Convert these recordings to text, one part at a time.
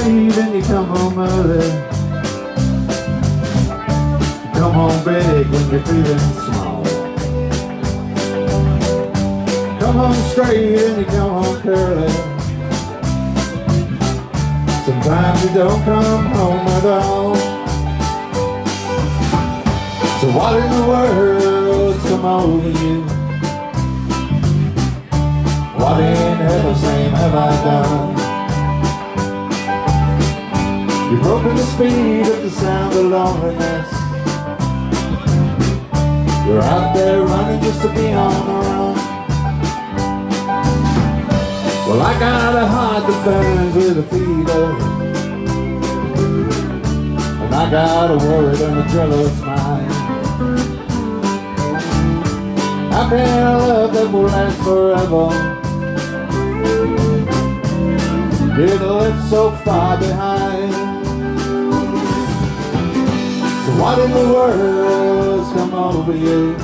leave and you come home early. You come home big when you're feeling small. Come home straight and you come home curly. Sometimes you don't come home at all. So what in the world's come over you? What in heaven's name have I done? You've broken the speed of the sound of loneliness. You're out there running just to be on the run. Well, I got a heart that burns with a fever, and I got a worried and a jealous mind. How can a love that will last forever get left so far behind? So what in the world's come over you?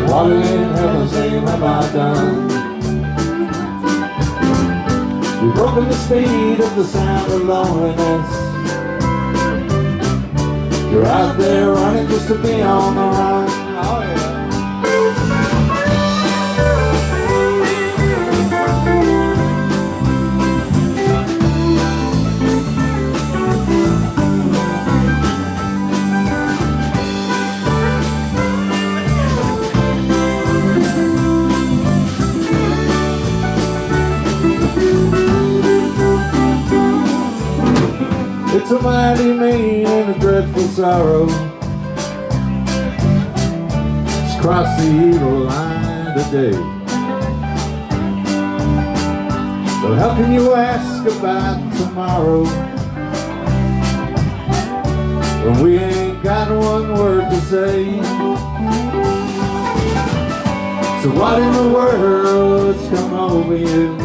What in heaven's name have I done? You've broken the speed of the sound of loneliness. You're out there running just to be on the run. Oh yeah. It's a mighty mean and a dreadful sorrow. It's crossed the evil line today. Well, how can you ask about tomorrow when we ain't got one word to say? So what in the world's come over you?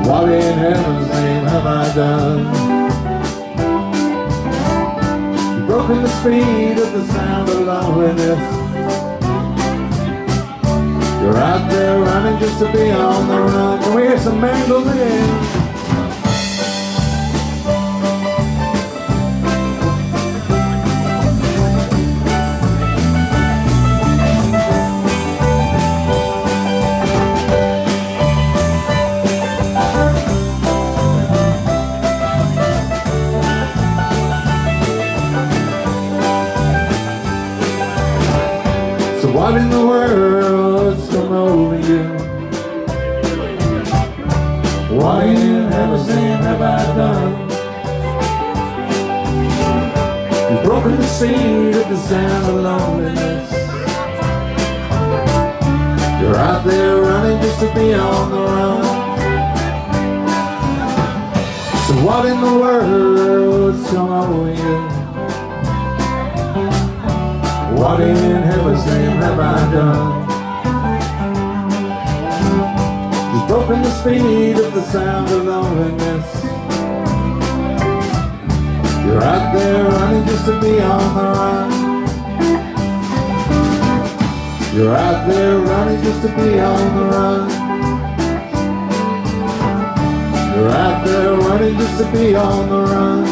What in heaven's name have I done? You've broken the speed of the sound of loneliness. You're out there running just to be on the run. Can we hear some mandolins? So what in the world's come over you? What in heaven's name have I done? You've broken the speed of the sound of loneliness. You're out there running just to be on the run. So what in the world's come over you? What in heaven's name have I done? You've broken the speed of the sound of loneliness. You're out there running just to be on the run. You're out there running just to be on the run. You're out there running just to be on the run.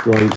Great.